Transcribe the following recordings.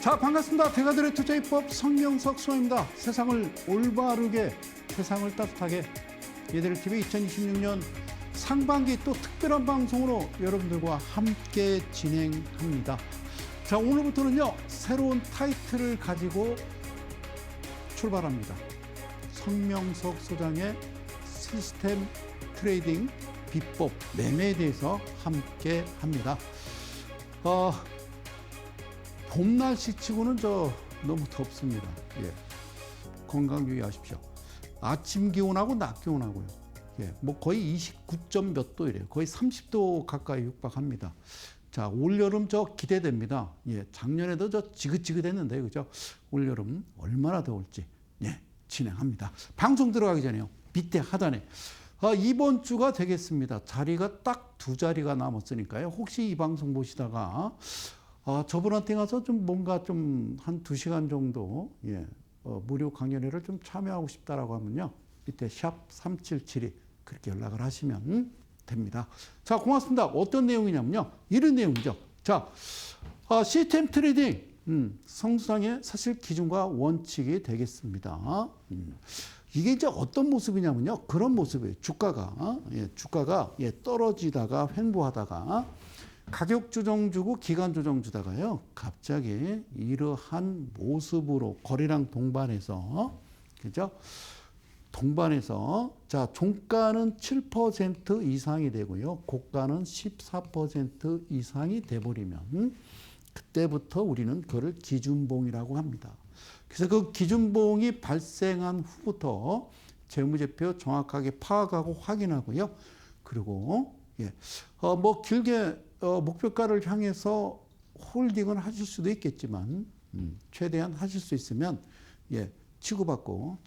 자, 반갑습니다. 대가들의 투자입법 성명석 소입니다. 세상을 올바르게, 세상을 따뜻하게 얘들TV 2026년 상반기 또 특별한 방송으로 여러분들과 함께 진행합니다. 자, 오늘부터는요, 새로운 타이틀을 가지고 출발합니다. 성명석 소장의 시스템 트레이딩 비법 매매에 대해서 함께 합니다. 봄 날씨치고는 너무 덥습니다. 예. 건강 유의하십시오. 아침 기온하고 낮 기온하고요. 예. 뭐 거의 29점 몇 도 이래요. 거의 30도 가까이 육박합니다. 자, 올여름 기대됩니다. 예. 작년에도 지긋지긋했는데, 그죠? 올여름 얼마나 더울지, 예. 진행합니다. 방송 들어가기 전에요. 밑에 하단에. 이번 주가 되겠습니다. 자리가 딱 2자리가 남았으니까요. 혹시 이 방송 보시다가, 저분한테 가서 뭔가 한 2시간 정도, 예, 무료 강연회를 참여하고 싶다라고 하면요. 밑에 샵 3772 그렇게 연락을 하시면 됩니다. 자, 고맙습니다. 어떤 내용이냐면요. 이런 내용이죠. 자, 시스템 트레이딩, 성수장의 사실 기준과 원칙이 되겠습니다. 이게 이제 어떤 모습이냐면요. 그런 모습이에요. 주가가 떨어지다가 횡보하다가 가격 조정 주고 기간 조정 주다가요. 갑자기 이러한 모습으로 거래량 동반해서, 그죠? 동반해서, 자, 종가는 7% 이상이 되고요. 고가는 14% 이상이 돼버리면 그때부터 우리는 그걸 기준봉이라고 합니다. 그래서 그 기준봉이 발생한 후부터 재무제표 정확하게 파악하고 확인하고요. 그리고 길게 목표가를 향해서 홀딩을 하실 수도 있겠지만 최대한 하실 수 있으면 치고받고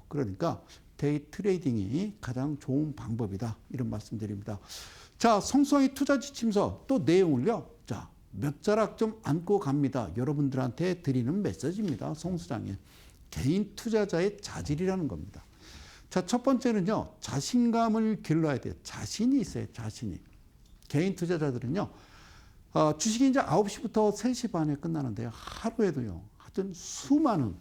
그러니까 데이 트레이딩이 가장 좋은 방법이다 이런 말씀드립니다. 자, 성수장의 투자지침서 또 내용을요. 자, 몇 자락 안고 갑니다. 여러분들한테 드리는 메시지입니다. 성수장의 개인 투자자의 자질이라는 겁니다. 자, 첫 번째는요. 자신감을 길러야 돼요. 자신이 있어요. 자신이. 개인 투자자들은요. 주식이 이제 9시부터 3시 반에 끝나는데요. 하루에도요. 하여튼 수많은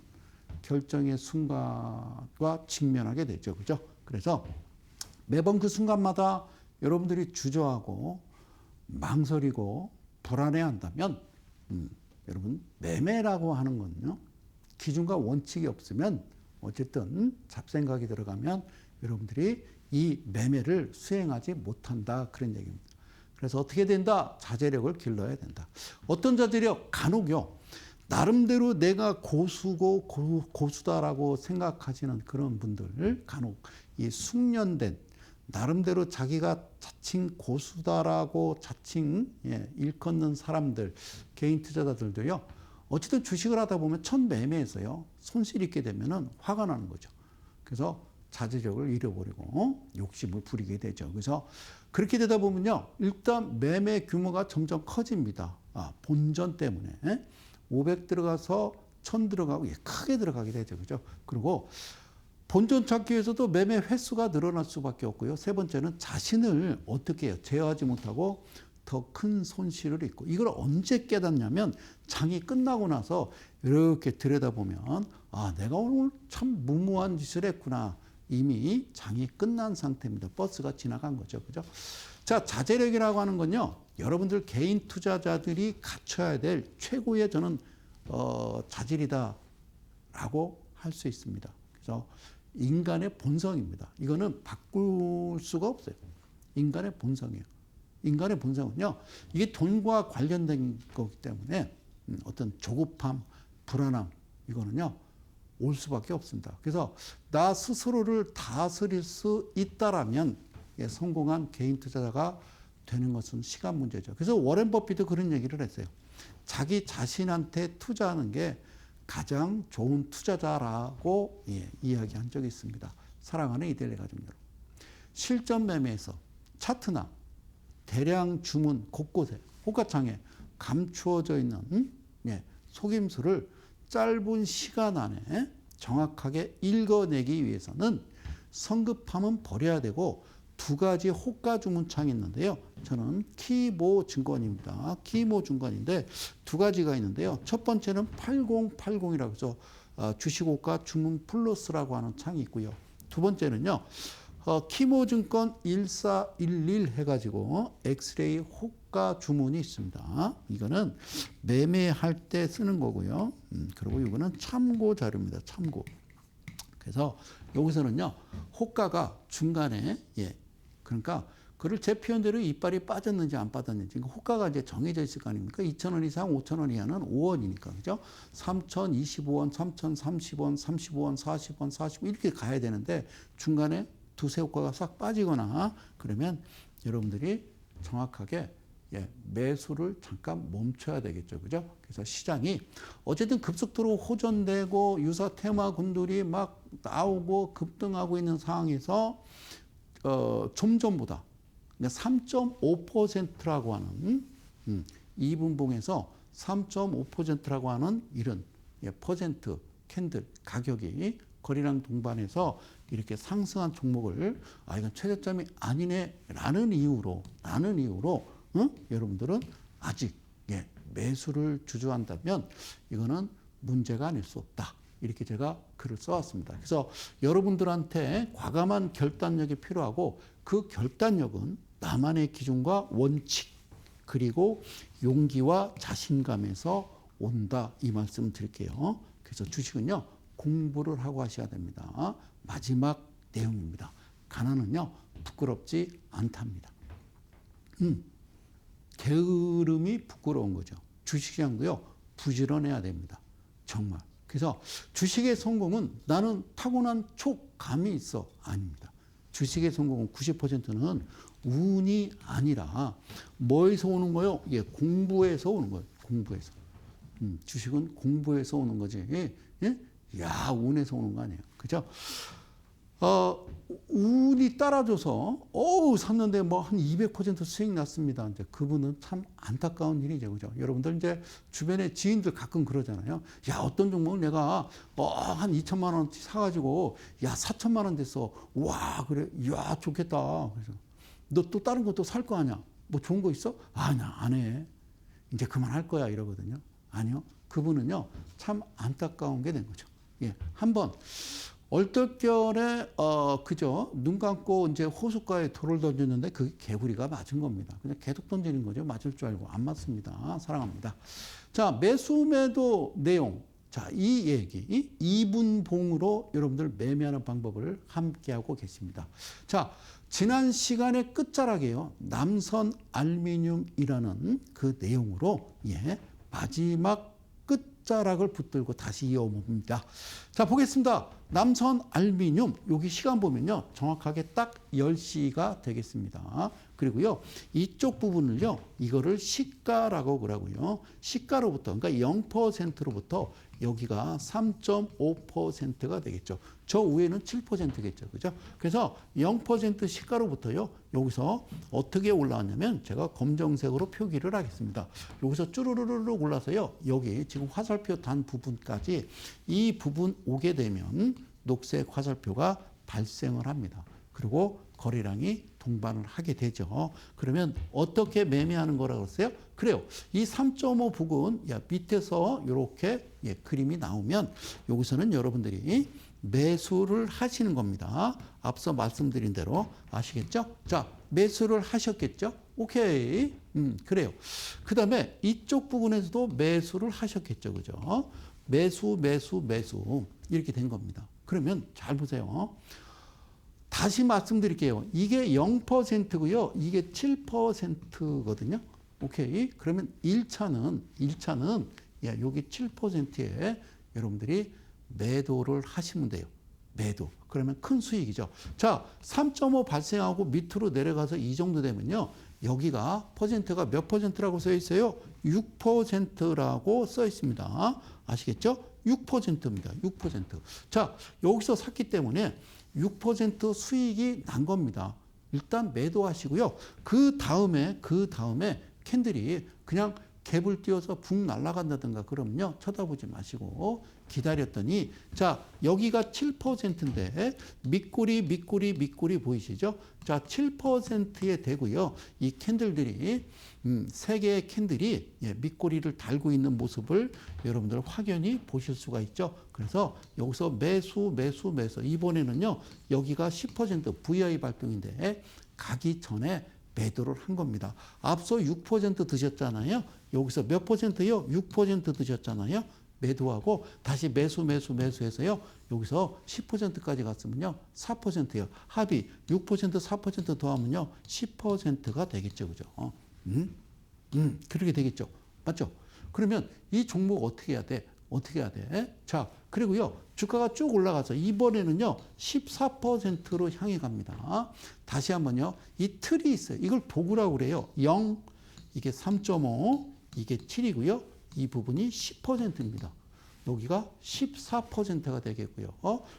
결정의 순간과 직면하게 되죠. 그죠? 그래서 매번 그 순간마다 여러분들이 주저하고 망설이고 불안해한다면 여러분 매매라고 하는 건요. 기준과 원칙이 없으면 어쨌든 잡생각이 들어가면 여러분들이 이 매매를 수행하지 못한다 그런 얘기입니다. 그래서 어떻게 된다? 자제력을 길러야 된다. 어떤 자제력? 간혹요. 나름대로 내가 고수고 고수다라고 생각하시는 그런 분들 간혹 이 숙련된 나름대로 자기가 자칭 고수다라고 자칭 일컫는 사람들 개인 투자자들도요. 어쨌든 주식을 하다 보면 첫 매매에서요. 손실 있게 되면은 화가 나는 거죠. 그래서 자제력을 잃어버리고 욕심을 부리게 되죠. 그래서 그렇게 되다 보면요. 일단 매매 규모가 점점 커집니다. 본전 때문에 500 들어가서 1000 들어가고 크게 들어가게 되죠. 그죠? 그리고 본전 찾기 위해서도 매매 횟수가 늘어날 수밖에 없고요. 세 번째는 자신을 어떻게 해요? 제어하지 못하고 더 큰 손실을 입고 이걸 언제 깨닫냐면 장이 끝나고 나서 이렇게 들여다보면 내가 오늘 참 무모한 짓을 했구나. 이미 장이 끝난 상태입니다. 버스가 지나간 거죠. 그죠? 자, 자제력이라고 하는 건요. 여러분들 개인 투자자들이 갖춰야 될 최고의 저는 자질이다라고 할 수 있습니다. 그래서 인간의 본성입니다. 이거는 바꿀 수가 없어요. 인간의 본성이에요. 인간의 본성은요. 이게 돈과 관련된 거기 때문에 어떤 조급함, 불안함 이거는요. 올 수밖에 없습니다. 그래서 나 스스로를 다스릴 수 있다라면 성공한 개인 투자자가 되는 것은 시간 문제죠. 그래서 워렌 버핏도 그런 얘기를 했어요. 자기 자신한테 투자하는 게 가장 좋은 투자자라고 이야기한 적이 있습니다. 사랑하는 이데일리 가족 여러분. 실전 매매에서 차트나 대량 주문 곳곳에 호가창에 감추어져 있는 속임수를 짧은 시간 안에 정확하게 읽어내기 위해서는 성급함은 버려야 되고 두 가지 호가 주문창이 있는데요. 저는 키모 증권입니다. 키모 증권인데 두 가지가 있는데요. 첫 번째는 8080이라고 해서 주식호가 주문 플러스라고 하는 창이 있고요. 두 번째는요. 키모 증권 1411 해가지고 엑스레이 호가 주문이 있습니다. 이거는 매매할 때 쓰는 거고요. 그리고 이거는 참고 자료입니다. 참고. 그래서 여기서는요. 호가가 중간에 그러니까 그를 제 표현대로 이빨이 빠졌는지 안 빠졌는지 그러니까 호가가 이제 정해져 있을 거 아닙니까? 2,000원 이상 5,000원 이하는 5원이니까 그죠? 3,025원, 3,030원, 35원, 40원, 45원 이렇게 가야 되는데 중간에 두세 호가가 싹 빠지거나 그러면 여러분들이 정확하게 매수를 잠깐 멈춰야 되겠죠. 그죠? 그래서 시장이 어쨌든 급속도로 호전되고 유사 테마군들이 막 나오고 급등하고 있는 상황에서 좀 전보다 3.5%라고 하는 2분봉에서 3.5%라고 하는 이런 퍼센트 캔들 가격이 거래량 동반해서 이렇게 상승한 종목을 이건 최저점이 아니네라는 이유로 여러분들은 아직 매수를 주저한다면 이거는 문제가 아닐 수 없다. 이렇게 제가 글을 써왔습니다. 그래서 여러분들한테 과감한 결단력이 필요하고 그 결단력은 나만의 기준과 원칙 그리고 용기와 자신감에서 온다. 이 말씀 드릴게요. 그래서 주식은요. 공부를 하고 하셔야 됩니다. 마지막 내용입니다. 가난은요. 부끄럽지 않답니다. 게으름이 부끄러운 거죠. 주식시장도요. 부지런해야 됩니다. 정말. 그래서 주식의 성공은 나는 타고난 촉감이 있어. 아닙니다. 주식의 성공은 90%는 운이 아니라 뭐에서 오는 거요? 공부에서 오는 거예요. 공부에서. 주식은 공부에서 오는 거지. 운에서 오는 거 아니에요. 그죠? 운이 따라줘서 샀는데 뭐 한 200% 수익 났습니다. 이제 그분은 참 안타까운 일이죠. 그죠? 여러분들 이제 주변에 지인들 가끔 그러잖아요. 어떤 종목을 내가 한 2천만 원 사가지고 4천만 원 됐어. 와, 그래. 좋겠다. 그래서 너 또 다른 것도 살 거 아니야? 뭐 좋은 거 있어? 나 안 해. 이제 그만할 거야. 이러거든요. 아니요. 그분은요. 참 안타까운 게 된 거죠. 한번 얼떨결에 그죠? 눈 감고 이제 호숫가에 돌을 던졌는데 그게 개구리가 맞은 겁니다. 그냥 계속 던지는 거죠. 맞을 줄 알고 안 맞습니다. 사랑합니다. 자, 매수 매도 내용. 자, 이 얘기 2분봉으로 여러분들 매매하는 방법을 함께 하고 계십니다. 자, 지난 시간의 끝자락이에요. 남선 알미늄이라는 그 내용으로 마지막 끝자락을 붙들고 다시 이어봅니다. 자, 보겠습니다. 남선 알미늄 여기 시간 보면요. 정확하게 딱 10시가 되겠습니다. 그리고요. 이쪽 부분을요. 이거를 시가라고 그러고요. 시가로부터 그러니까 0%로부터 여기가 3.5%가 되겠죠. 저 위에는 7%겠죠. 그죠? 그래서 0% 시가로부터요. 여기서 어떻게 올라왔냐면 제가 검정색으로 표기를 하겠습니다. 여기서 쭈루루루 올라서요. 여기 지금 화살표 단 부분까지 이 부분 오게 되면 녹색 화살표가 발생을 합니다. 그리고 거래량이 동반을 하게 되죠. 그러면 어떻게 매매하는 거라고 했어요? 그래요. 이 3.5 부근 밑에서 이렇게 그림이 나오면 여기서는 여러분들이 매수를 하시는 겁니다. 앞서 말씀드린 대로 아시겠죠? 자, 매수를 하셨겠죠? 오케이. 그래요. 그 다음에 이쪽 부분에서도 매수를 하셨겠죠. 그죠? 매수 이렇게 된 겁니다. 그러면 잘 보세요. 다시 말씀드릴게요. 이게 0%고요. 이게 7%거든요. 오케이. 그러면 1차는 여기 7%에 여러분들이 매도를 하시면 돼요. 매도. 그러면 큰 수익이죠. 자, 3.5 발생하고 밑으로 내려가서 이 정도 되면요. 여기가 퍼센트가 몇 퍼센트라고 써 있어요? 6%라고 써 있습니다. 아시겠죠? 6%입니다. 6%. 자, 여기서 샀기 때문에 6% 수익이 난 겁니다. 일단 매도하시고요. 그 다음에 캔들이 그냥 갭을 띄워서 붕 날아간다든가 그러면요. 쳐다보지 마시고 기다렸더니 자 여기가 7%인데 밑꼬리 보이시죠? 자 7%에 되고요. 이 캔들들이 세 개의 캔들이 밑꼬리를 달고 있는 모습을 여러분들 확연히 보실 수가 있죠. 그래서 여기서 매수 이번에는요. 여기가 10% VI 발동인데 가기 전에 매도를 한 겁니다. 앞서 6% 드셨잖아요. 여기서 몇 %요? 6% 드셨잖아요. 매도하고 다시 매수해서요. 여기서 10%까지 갔으면요. 4%요. 합이 6% 4% 더하면요. 10%가 되겠죠. 그죠? 그렇게 되겠죠. 맞죠? 그러면 이 종목 어떻게 해야 돼? 어떻게 해야 돼? 자, 그리고요. 주가가 쭉 올라가서 이번에는요. 14%로 향해 갑니다. 다시 한번요. 이 틀이 있어요. 이걸 도구라고 그래요. 0, 이게 3.5, 이게 7이고요. 이 부분이 10%입니다. 여기가 14%가 되겠고요.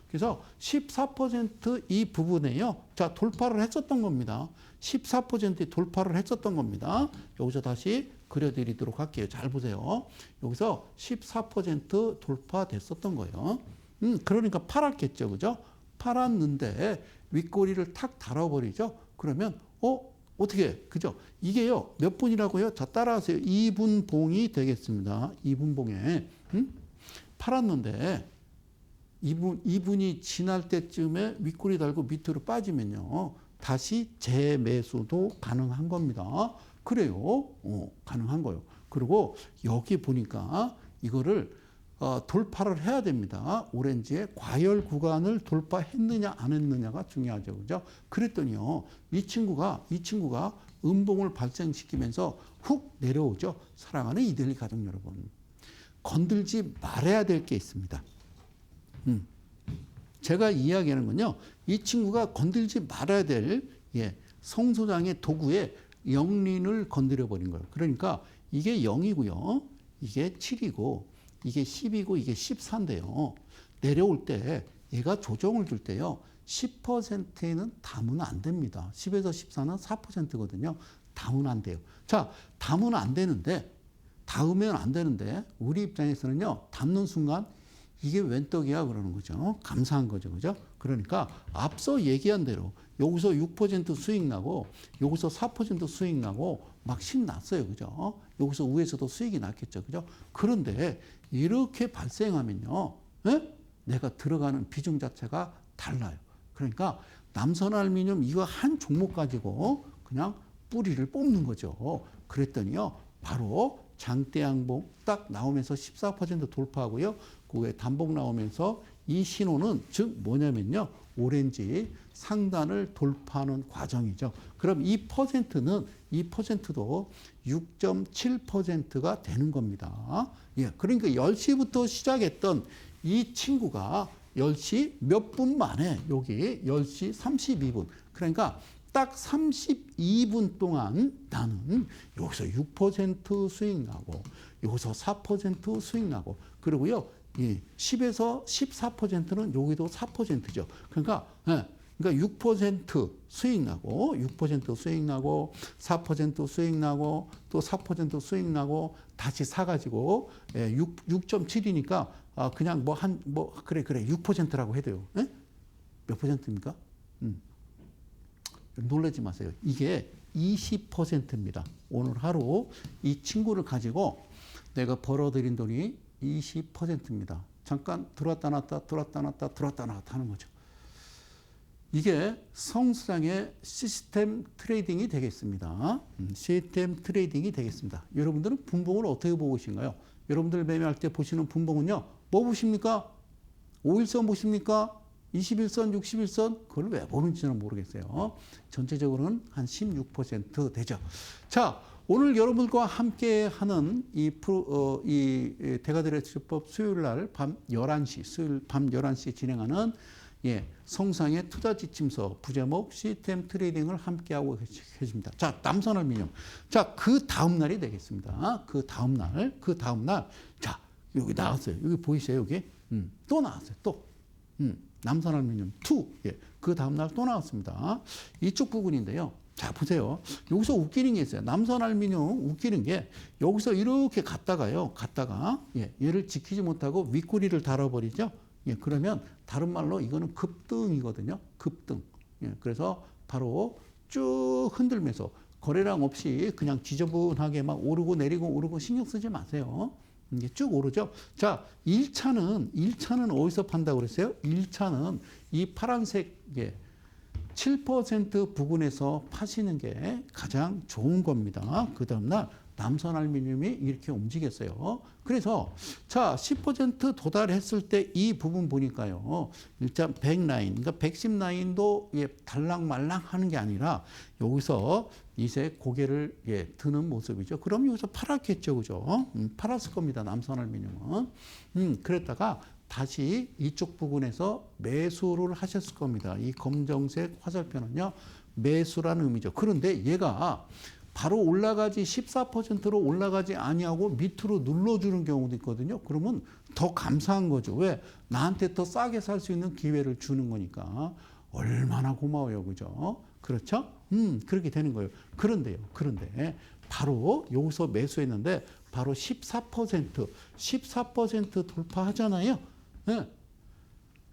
그래서 14%이 부분에요. 자, 돌파를 했었던 겁니다. 14%에 돌파를 했었던 겁니다. 여기서 다시 그려드리도록 할게요. 잘 보세요. 여기서 14% 돌파됐었던 거예요. 그러니까 팔았겠죠. 그죠? 팔았는데 윗꼬리를 탁 달아버리죠. 그러면 어떻게 그죠? 이게요. 몇 분이라고요? 자, 따라하세요. 2분 봉이 되겠습니다. 2분 봉에 팔았는데 2분이 지날 때쯤에 윗꼬리 달고 밑으로 빠지면요. 다시 재매수도 가능한 겁니다. 그래요. 가능한 거예요. 그리고 여기 보니까 이거를 돌파를 해야 됩니다. 오렌지의 과열 구간을 돌파했느냐 안 했느냐가 중요하죠. 그죠? 그랬더니요. 이 친구가 음봉을 발생시키면서 훅 내려오죠. 사랑하는 이데일리 가족 여러분. 건들지 말아야 될 게 있습니다. 제가 이야기하는 건요. 이 친구가 건들지 말아야 될 성소장의 도구에 영린을 건드려 버린 거예요. 그러니까 이게 0이고요. 이게 7이고 이게 10이고 이게 14인데요. 내려올 때 얘가 조정을 줄 때요. 10%에는 담으면 안 됩니다. 10에서 14는 4%거든요. 담으면 안 돼요. 자, 담으면 안 되는데 닿으면 안 되는데 우리 입장에서는요. 닿는 순간 이게 웬 떡이야 그러는 거죠. 감사한 거죠. 그죠? 그러니까 앞서 얘기한 대로 여기서 6% 수익 나고 여기서 4% 수익 나고 막 신났어요. 그죠? 여기서 위에서도 수익이 났겠죠. 그죠? 그런데 이렇게 발생하면요. 내가 들어가는 비중 자체가 달라요. 그러니까 남선알미늄 이거 한 종목 가지고 그냥 뿌리를 뽑는 거죠. 그랬더니요. 바로 장대양봉 딱 나오면서 14% 돌파하고요. 그 후에 단봉 나오면서 이 신호는 즉 뭐냐면요. 오렌지 상단을 돌파하는 과정이죠. 그럼 이 퍼센트도 6.7%가 되는 겁니다. 그러니까 10시부터 시작했던 이 친구가 10시 몇 분 만에 여기 10시 32분. 그러니까 딱 32분 동안 나는 여기서 6% 수익 나고 여기서 4% 수익 나고 그리고요. 10에서 14%는 여기도 4%죠. 그러니까 6% 수익 나고 6% 수익 나고 4% 수익 나고 또 4% 수익 나고 다시 사가지고 6.7이니까 그냥 그래 6%라고 해도요. 몇 %입니까? 놀라지 마세요. 이게 20%입니다. 오늘 하루 이 친구를 가지고 내가 벌어들인 돈이 20%입니다. 잠깐 들어왔다 놨다 하는 거죠. 이게 성수장의 시스템 트레이딩이 되겠습니다. 시스템 트레이딩이 되겠습니다. 여러분들은 분봉을 어떻게 보고 계신가요? 여러분들 매매할 때 보시는 분봉은요. 뭐 보십니까? 5일선 보십니까? 21선, 61선 그걸 왜 보는지는 모르겠어요. 전체적으로는 한 16% 되죠. 자, 오늘 여러분과 함께 하는 이 대가들의 수법 수요일 날 밤 11시, 수요일 밤 11시에 진행하는 성상의 투자 지침서 부제목 시스템 트레이딩을 함께하고 계십니다. 자, 남선알미늄. 자, 그 다음 날이 되겠습니다. 그 다음 날. 자, 여기 나왔어요. 여기 보이세요? 여기? 또 나왔어요. 또. 남선알미늄 2. 그 다음 날 또 나왔습니다. 이쪽 부분인데요. 자, 보세요. 여기서 웃기는 게 있어요. 남선알미늄 웃기는 게 여기서 이렇게 갔다가 예, 얘를 지키지 못하고 윗꼬리를 달아버리죠. 예, 그러면 다른 말로 이거는 급등이거든요. 급등. 예, 그래서 바로 쭉 흔들면서 거래량 없이 그냥 지저분하게 막 오르고 내리고 오르고 신경 쓰지 마세요. 이게 쭉 오르죠. 자, 1차는 어디서 판다고 그랬어요? 1차는 이 파란색 7% 부근에서 파시는 게 가장 좋은 겁니다. 그 다음날 남선알미늄이 이렇게 움직였어요. 그래서 자 10% 도달했을 때 이 부분 보니까요. 일단 100 라인, 그러니까 110 라인도 달랑말랑 하는 게 아니라 여기서 이제 고개를 드는 모습이죠. 그럼 여기서 팔았겠죠, 그죠? 팔았을 겁니다. 남선알미늄은. 그랬다가 다시 이쪽 부분에서 매수를 하셨을 겁니다. 이 검정색 화살표는요, 매수라는 의미죠. 그런데 얘가 바로 올라가지 14%로 올라가지 아니하고 밑으로 눌러주는 경우도 있거든요. 그러면 더 감사한 거죠. 왜? 나한테 더 싸게 살 수 있는 기회를 주는 거니까 얼마나 고마워요, 그죠? 그렇죠? 그렇게 되는 거예요. 그런데 바로 여기서 매수했는데 바로 14% 돌파하잖아요. 네.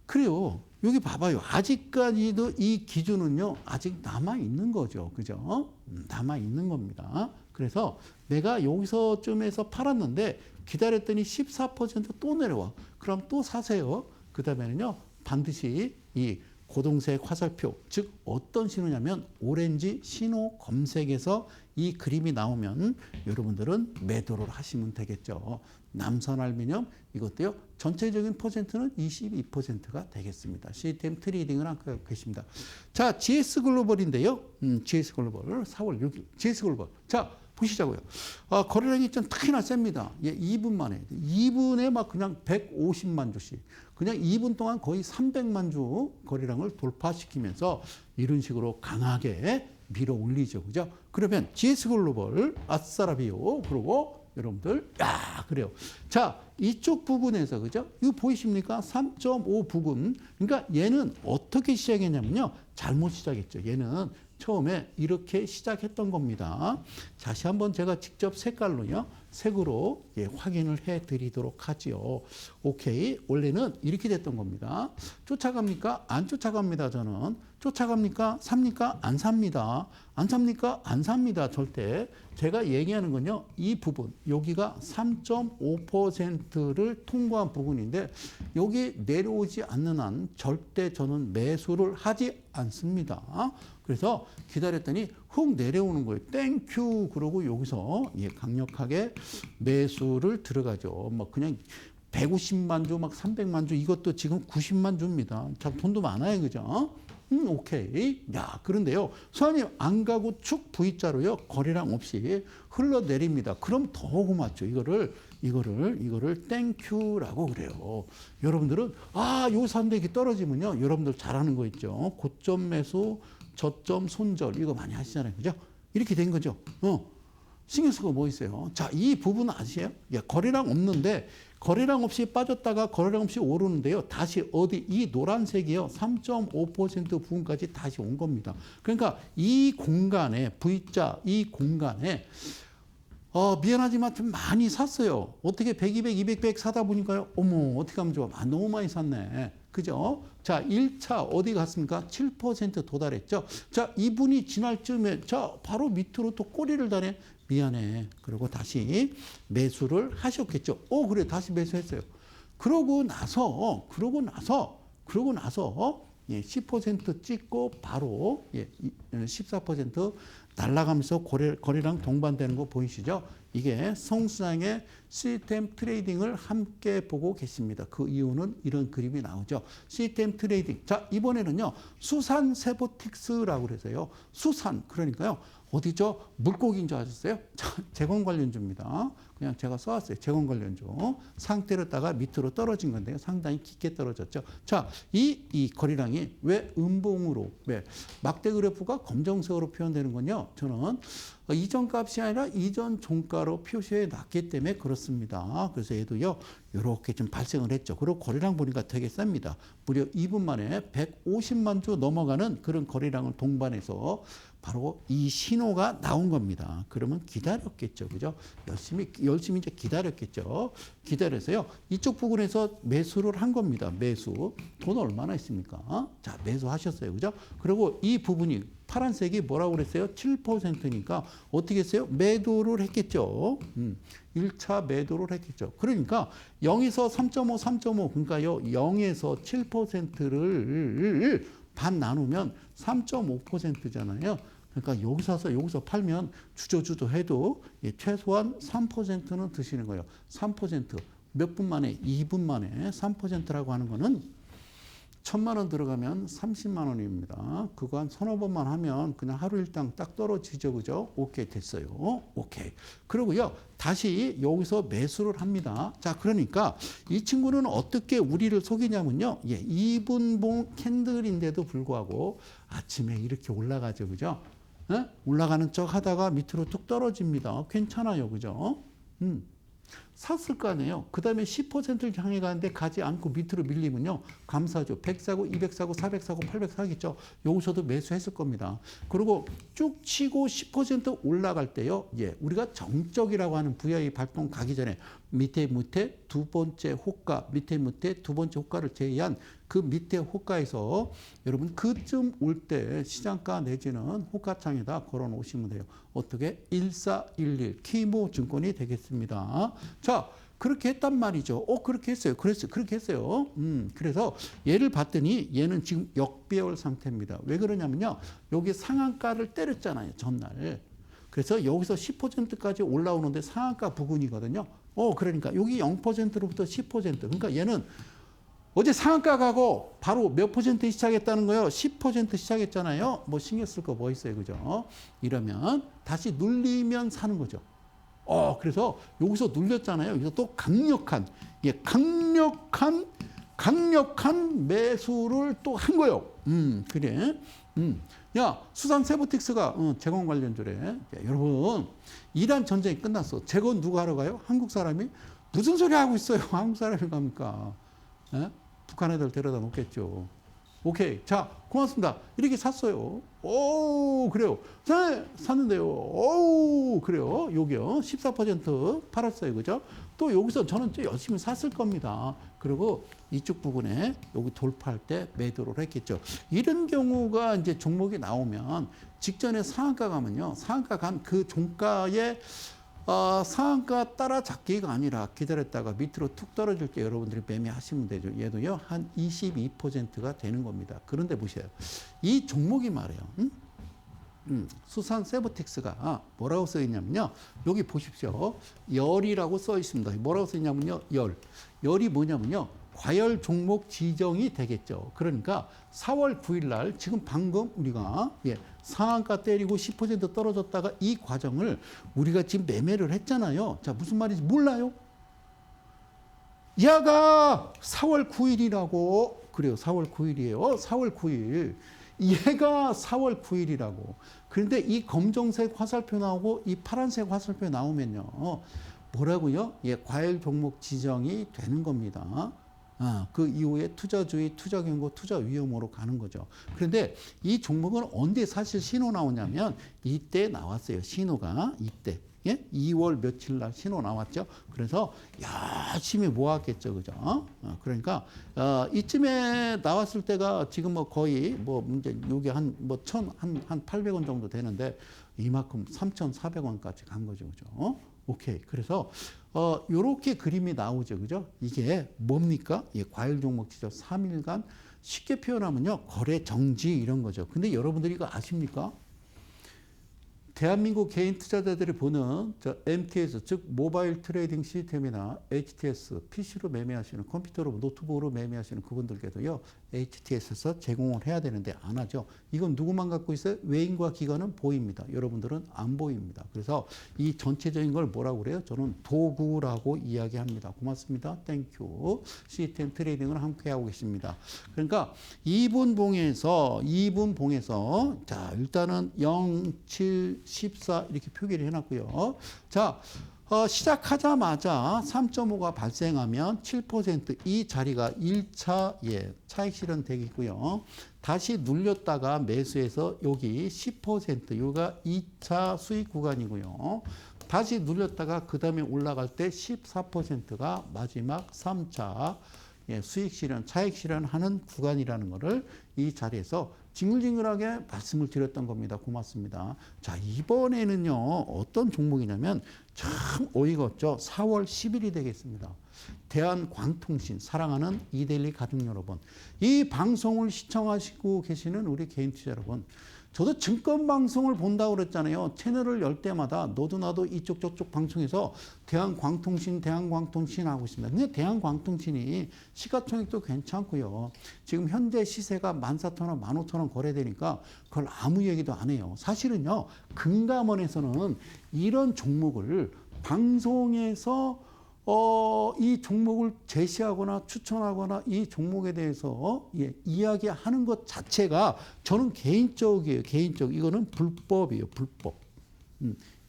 그래요. 여기 봐봐요. 아직까지도 이 기준은요, 아직 남아있는 거죠. 그죠? 남아있는 겁니다. 그래서 내가 여기서쯤에서 팔았는데 기다렸더니 14% 또 내려와. 그럼 또 사세요. 그 다음에는요, 반드시 이 고동색 화살표, 즉 어떤 신호냐면 오렌지 신호 검색에서 이 그림이 나오면 여러분들은 매도를 하시면 되겠죠. 남선알미늄 이것도요. 전체적인 퍼센트는 22%가 되겠습니다. 시스템 트레이딩을 하고 계십니다. 자, GS글로벌인데요. GS글로벌 4월 6일 GS글로벌. 자, 보시자고요. 거래량이 좀 특히나 셉니다. 2분 만에. 2분에 막 그냥 150만 주씩. 그냥 2분 동안 거의 300만 주 거래량을 돌파시키면서 이런 식으로 강하게 밀어 올리죠. 그죠? 그러면 GS글로벌, 아싸라비오, 그리고 여러분들, 그래요. 자, 이쪽 부분에서, 그죠? 이거 보이십니까? 3.5 부근. 그러니까 얘는 어떻게 시작했냐면요. 잘못 시작했죠. 얘는 처음에 이렇게 시작했던 겁니다. 다시 한번 제가 직접 색으로 확인을 해 드리도록 하지요. 오케이. 원래는 이렇게 됐던 겁니다. 쫓아갑니까? 안 쫓아갑니다. 저는. 쫓아갑니까? 삽니까? 안 삽니다. 안 삽니까? 안 삽니다. 절대. 제가 얘기하는 건요. 이 부분, 여기가 3.5%를 통과한 부분인데 여기 내려오지 않는 한 절대 저는 매수를 하지 않습니다. 그래서 기다렸더니 훅 내려오는 거예요. 땡큐. 그러고 여기서 강력하게 매수를 들어가죠. 뭐 그냥 150만 주, 막 300만 주, 이것도 지금 90만 주입니다. 참 돈도 많아요, 그죠? 오케이. 야, 그런데요. 선생님, 안 가고 축 V자로요. 거래량 없이 흘러내립니다. 그럼 더 고맙죠. 이거를 땡큐라고 그래요. 여러분들은, 요 산대 이렇게 떨어지면요. 여러분들 잘하는 거 있죠. 고점 매수, 저점 손절, 이거 많이 하시잖아요. 그죠? 이렇게 된 거죠. 신경 쓰고 뭐 있어요? 자, 이 부분 아시죠? 거래량 없는데, 거래량 없이 빠졌다가 거래량 없이 오르는데요. 다시 어디 이 노란색이요. 3.5% 부분까지 다시 온 겁니다. 그러니까 이 공간에 V자 이 공간에 미안하지만 좀 많이 샀어요. 어떻게 100, 200, 200, 100 사다 보니까요. 어머, 어떻게 하면 좋아. 너무 많이 샀네. 그죠? 자, 1차 어디 갔습니까? 7% 도달했죠. 자, 이분이 지날 쯤에 바로 밑으로 또 꼬리를 다네. 미안해. 그리고 다시 매수를 하셨겠죠. 그래. 다시 매수했어요. 그러고 나서 10% 찍고 바로 14% 날아가면서 거래량 동반되는 거 보이시죠? 이게 성수장의 시스템 트레이딩을 함께 보고 계십니다. 그 이유는 이런 그림이 나오죠. 시스템 트레이딩. 자, 이번에는요. 수산 세보틱스라고 그래서요. 수산. 그러니까요. 어디죠? 물고기인 줄 아셨어요? 재건 관련주입니다. 그냥 제가 써왔어요. 재건 관련주. 상태로다가 밑으로 떨어진 건데요. 상당히 깊게 떨어졌죠. 자, 이 거래량이 왜 음봉으로, 왜 막대 그래프가 검정색으로 표현되는 건요. 뭐냐면요. 저는 이전 값이 아니라 이전 종가로 표시해 놨기 때문에 그렇습니다. 그래서 얘도요. 이렇게 좀 발생을 했죠. 그리고 거래량 보니까 되게 셉니다. 무려 2분 만에 150만 주 넘어가는 그런 거래량을 동반해서 바로 이 신호가 나온 겁니다. 그러면 기다렸겠죠. 그죠? 열심히 이제 기다렸겠죠. 기다려서요. 이쪽 부분에서 매수를 한 겁니다. 매수. 돈 얼마나 있습니까? 자, 매수하셨어요. 그죠? 그리고 이 부분이 파란색이 뭐라고 그랬어요? 7%니까 어떻게 했어요? 매도를 했겠죠. 1차 매도를 했겠죠. 그러니까 0에서 3.5, 3.5 그러니까요. 0에서 7%를 반 나누면 3.5%잖아요. 그러니까 여기서 사서 여기서 팔면 주저주저 해도 최소한 3%는 드시는 거예요. 3%. 몇 분 만에? 2분 만에 3%라고 하는 거는 1,000만 원 들어가면 30만 원입니다. 그거 한 서너 번만 하면 그냥 하루 일당 딱 떨어지죠. 그죠? 오케이 됐어요. 오케이. 그리고요. 다시 여기서 매수를 합니다. 자, 그러니까 이 친구는 어떻게 우리를 속이냐면요. 2분봉 캔들인데도 불구하고 아침에 이렇게 올라가죠. 그죠? 올라가는 척 하다가 밑으로 뚝 떨어집니다. 괜찮아요. 그죠? 샀을 거 아니에요. 그 다음에 10%를 향해 가는데 가지 않고 밑으로 밀리면요. 감사죠. 100 사고, 200 사고, 400 사고, 800 사겠죠. 여기서도 매수했을 겁니다. 그리고 쭉 치고 10% 올라갈 때요. 우리가 정적이라고 하는 VI 발동 가기 전에 밑에 두 번째 호가, 밑에 두 번째 호가를 제외한 그 밑에 호가에서 여러분 그쯤 올 때 시장가 내지는 호가창에다 걸어 놓으시면 돼요. 어떻게? 1411 키모 증권이 되겠습니다. 자, 그렇게 했단 말이죠. 그렇게 했어요. 그렇게 했어요. 그래서 얘를 봤더니 얘는 지금 역배열 상태입니다. 왜 그러냐면요. 여기 상한가를 때렸잖아요. 전날. 그래서 여기서 10%까지 올라오는데 상한가 부근이거든요. 그러니까 여기 0%로부터 10%. 그러니까 얘는 어제 상한가 가고 바로 몇 퍼센트 시작했다는 거예요? 10% 시작했잖아요. 뭐 신경 쓸 거 뭐 있어요. 그죠? 이러면 다시 눌리면 사는 거죠. 그래서 여기서 눌렸잖아요. 여기서 또 강력한 매수를 또 한 거예요. 그래. 야, 수산 세보틱스가 재건 관련주래. 여러분, 이란 전쟁이 끝났어. 재건 누가 하러 가요? 한국 사람이? 무슨 소리 하고 있어요? 한국 사람이 갑니까? 북한 애들 데려다 놓겠죠. 오케이. 자, 고맙습니다. 이렇게 샀어요. 그래요. 자, 샀는데요. 그래요. 여기요. 14% 팔았어요. 그죠? 또 여기서 저는 또 열심히 샀을 겁니다. 그리고 이쪽 부분에 여기 돌파할 때 매도를 했겠죠. 이런 경우가 이제 종목이 나오면 직전에 상한가 가면요. 상한가 간 그 종가에 상한가 따라잡기가 아니라 기다렸다가 밑으로 툭 떨어질 때 여러분들이 매매하시면 되죠. 얘도요, 한 22%가 되는 겁니다. 그런데 보세요. 이 종목이 말이에요. 수산 세보틱스가 뭐라고 써 있냐면요. 여기 보십시오. 열이라고 써 있습니다. 뭐라고 써 있냐면요. 열이 뭐냐면요. 과열 종목 지정이 되겠죠. 그러니까 4월 9일 날 지금 방금 우리가 상한가 때리고 10% 떨어졌다가 이 과정을 우리가 지금 매매를 했잖아요. 자, 무슨 말인지 몰라요? 얘가 4월 9일이라고. 그래요. 4월 9일이에요. 4월 9일. 얘가 4월 9일이라고. 그런데 이 검정색 화살표 나오고 이 파란색 화살표 나오면요. 뭐라고요? 과열 종목 지정이 되는 겁니다. 그 이후에 투자주의, 투자경고, 투자위험으로 가는 거죠. 그런데 이 종목은 언제 사실 신호 나오냐면 이때 나왔어요. 신호가 이때. 2월 며칠 날 신호 나왔죠. 그래서 열심히 모았겠죠. 그죠? 그러니까 이쯤에 나왔을 때가 지금 뭐 거의 뭐 이제 요게 한 800원 정도 되는데 이만큼 3,400원까지 간 거죠. 그죠? 오케이. 그래서 요렇게 그림이 나오죠. 그죠? 이게 뭡니까? 과열 종목 지정 3일간 쉽게 표현하면요. 거래 정지 이런 거죠. 근데 여러분들이 이거 아십니까? 대한민국 개인 투자자들이 보는 MTS, 즉 모바일 트레이딩 시스템이나 HTS, PC로 매매하시는, 컴퓨터로 노트북으로 매매하시는 그분들께도요, HTS에서 제공을 해야 되는데 안 하죠. 이건 누구만 갖고 있어요? 외인과 기관은 보입니다. 여러분들은 안 보입니다. 그래서 이 전체적인 걸 뭐라고 그래요? 저는 도구라고 이야기합니다. 고맙습니다. 땡큐. 시스템 트레이딩을 함께 하고 계십니다. 그러니까 2분 봉에서 자, 일단은 0, 7, 14 이렇게 표기를 해놨고요. 자, 시작하자마자 3.5가 발생하면 7%이 자리가 1차 차익 실현 되겠고요. 다시 눌렸다가 매수해서 여기 10% 여기가 2차 수익 구간이고요. 다시 눌렸다가 그 다음에 올라갈 때 14%가 마지막 3차 수익 실현, 차익 실현하는 구간이라는 것을 이 자리에서 징글징글하게 말씀을 드렸던 겁니다. 고맙습니다. 자, 이번에는요, 어떤 종목이냐면 참 어이가 없죠. 4월 10일이 되겠습니다. 대한광통신, 사랑하는 이데일리 가족 여러분, 이 방송을 시청하시고 계시는 우리 개인 투자 여러분, 저도 증권방송을 본다고 그랬잖아요. 채널을 열 때마다 너도 나도 이쪽 저쪽 방송에서 대한광통신 하고 있습니다. 근데 대한광통신이 시가총액도 괜찮고요. 지금 현재 시세가 14,000원, 15,000원 거래되니까 그걸 아무 얘기도 안 해요. 사실은요, 금감원에서는 이런 종목을 방송에서 이 종목을 제시하거나 추천하거나 이 종목에 대해서 이야기하는 것 자체가 저는 개인적이에요. 이거는 불법이에요. 불법.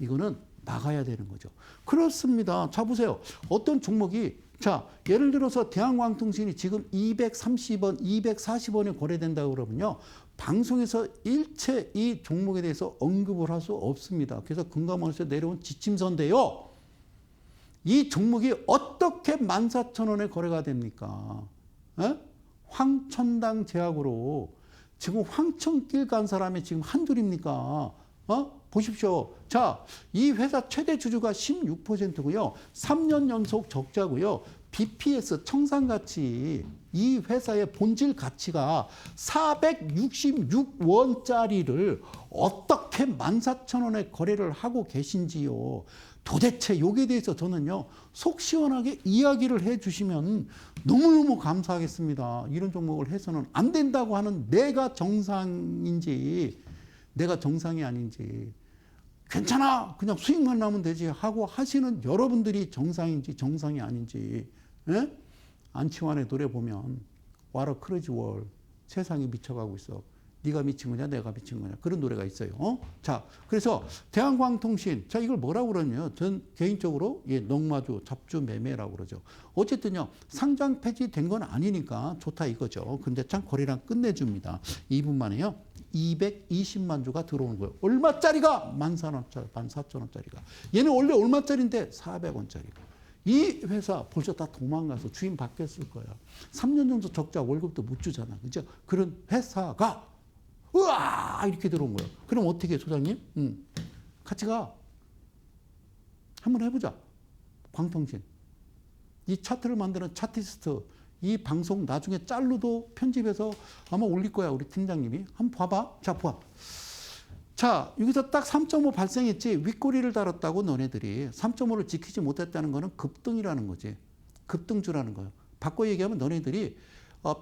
이거는 막아야 되는 거죠. 그렇습니다. 자, 보세요. 어떤 종목이, 자, 예를 들어서 대한광통신이 지금 230원, 240원에 거래된다고 그러면요, 방송에서 일체 이 종목에 대해서 언급을 할 수 없습니다. 그래서 금감원에서 내려온 지침서인데요. 이 종목이 어떻게 14,000원에 거래가 됩니까? 황천당 제약으로 지금 황천길 간 사람이 지금 한둘입니까? 보십시오. 자, 이 회사 최대 주주가 16%고요. 3년 연속 적자고요. BPS 청산가치, 이 회사의 본질 가치가 466원짜리를 어떻게 14,000원에 거래를 하고 계신지요. 도대체 여기에 대해서 저는요, 속 시원하게 이야기를 해 주시면 너무너무 감사하겠습니다. 이런 종목을 해서는 안 된다고 하는 내가 정상인지, 내가 정상이 아닌지, 괜찮아! 그냥 수익만 나면 되지 하고 하시는 여러분들이 정상인지 정상이 아닌지, 안치환의 노래 보면, What a crazy world. 세상이 미쳐가고 있어. 네가 미친 거냐, 내가 미친 거냐. 그런 노래가 있어요. 자, 그래서 대한광통신. 자, 이걸 뭐라고 그러냐면, 전 개인적으로, 넉마주, 잡주 매매라고 그러죠. 어쨌든요, 상장 폐지된 건 아니니까 좋다 이거죠. 근데 참 거래량 끝내줍니다. 2분 만에요. 220만 주가 들어오는 거예요. 얼마짜리가? 14,000원짜리, 14,000원짜리가. 얘는 원래 얼마짜리인데? 400원짜리가. 이 회사 벌써 다 도망가서 주인 바뀌었을 거야. 3년 정도 적자 월급도 못 주잖아. 그죠? 그런 회사가 우와! 이렇게 들어온 거예요. 그럼 어떻게 해, 소장님? 같이 가. 한번 해보자. 광통신. 이 차트를 만드는 차티스트. 이 방송 나중에 짤로도 편집해서 아마 올릴 거야, 우리 팀장님이. 한번 봐봐. 자, 봐. 자, 여기서 딱 3.5 발생했지. 윗꼬리를 달았다고 너네들이. 3.5를 지키지 못했다는 거는 급등이라는 거지. 급등주라는 거예요. 바꿔 얘기하면 너네들이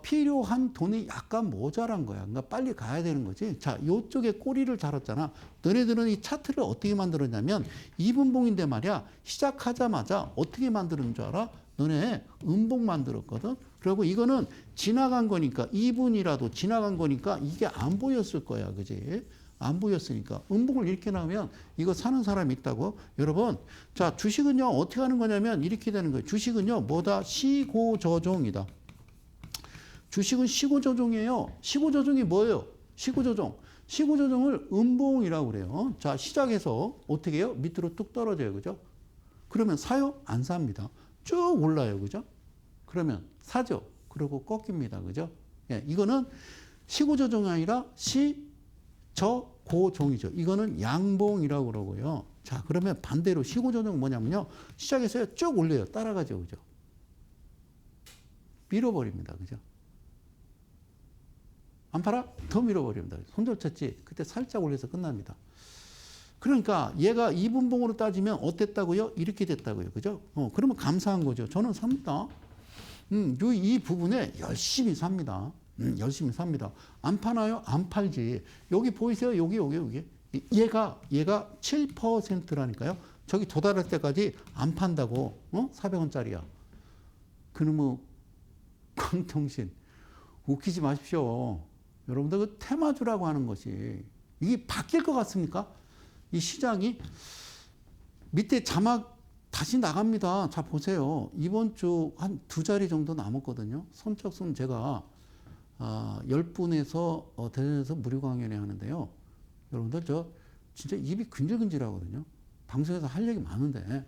필요한 돈이 약간 모자란 거야. 그러니까 빨리 가야 되는 거지. 자, 요쪽에 꼬리를 달았잖아. 너네들은 이 차트를 어떻게 만들었냐면 2분봉인데 말이야. 시작하자마자 어떻게 만드는 줄 알아? 너네 음봉 만들었거든. 그리고 이거는 지나간 거니까 2분이라도 지나간 거니까 이게 안 보였을 거야. 그지? 안 보였으니까. 음봉을 이렇게 나오면 이거 사는 사람이 있다고. 여러분, 자, 주식은요, 어떻게 하는 거냐면 이렇게 되는 거예요. 주식은요, 뭐다? 시고저종이다. 주식은 시고조종이에요. 시고조종이 뭐예요? 시고조종. 시고조종을 음봉이라고 그래요. 자, 시작해서 어떻게 해요? 밑으로 뚝 떨어져요. 그죠? 그러면 사요? 안 삽니다. 쭉 올라요. 그죠? 그러면 사죠. 그리고 꺾입니다. 그죠? 예, 이거는 시고조종이 아니라 시저고종이죠. 이거는 양봉이라고 그러고요. 자, 그러면 반대로 시고조종은 뭐냐면요. 시작해서 쭉 올려요. 따라가죠. 그죠? 밀어버립니다. 그죠? 안 팔아? 더 밀어버립니다. 손절쳤지? 그때 살짝 올려서 끝납니다. 그러니까 얘가 이분봉으로 따지면 어땠다고요? 이렇게 됐다고요. 그죠? 그러면 감사한 거죠. 저는 삽니다. 이 부분에 열심히 삽니다. 열심히 삽니다. 안 파나요? 안 팔지. 여기 보이세요? 여기. 얘가 7%라니까요. 저기 도달할 때까지 안 판다고. 400원짜리야. 그놈의 광통신. 웃기지 마십시오. 여러분들 그 테마주라고 하는 것이 이게 바뀔 것 같습니까? 이 시장이 밑에 자막 다시 나갑니다. 자 보세요. 이번 주 한 2자리 정도 남았거든요. 선착순 제가 10분에서 대전에서 무료 강연회 하는데요. 여러분들 저 진짜 입이 근질근질하거든요. 방송에서 할 얘기 많은데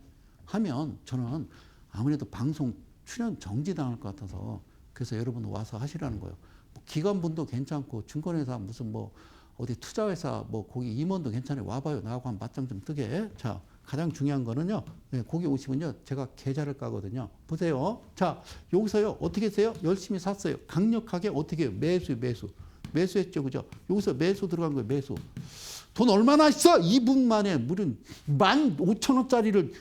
하면 저는 아무래도 방송 출연 정지당할 것 같아서 그래서 여러분 와서 하시라는 거예요. 뭐 기관분도 괜찮고 증권회사 무슨 뭐 어디 투자회사 뭐 거기 임원도 괜찮아요. 와봐요. 나하고 한 맞짱 좀 뜨게. 자 가장 중요한 거는요. 네, 거기 오시면요. 제가 계좌를 까거든요. 보세요. 자 여기서요. 어떻게 했어요? 열심히 샀어요. 강력하게 어떻게 해요? 매수했죠. 그죠? 여기서 매수 들어간 거예요. 매수. 돈 얼마나 있어? 2분 만에 무려 15,000원짜리를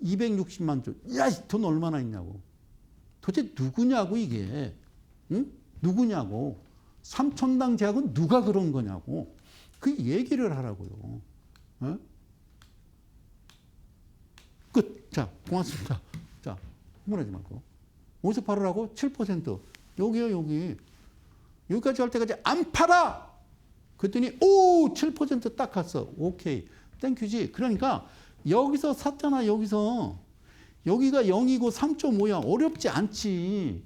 260만 주. 야, 돈 얼마나 있냐고. 도대체 누구냐고 이게. 응? 누구냐고. 삼천당 제약은 누가 그런 거냐고. 그 얘기를 하라고요. 어? 끝. 자, 고맙습니다. 자, 흥분하지 말고. 어디서 팔으라고? 7%. 여기요, 여기. 여기까지 할 때까지 안 팔아! 그랬더니, 7% 딱 갔어. 오케이. 땡큐지. 그러니까, 여기서 샀잖아, 여기서. 여기가 0이고 3.5야. 어렵지 않지.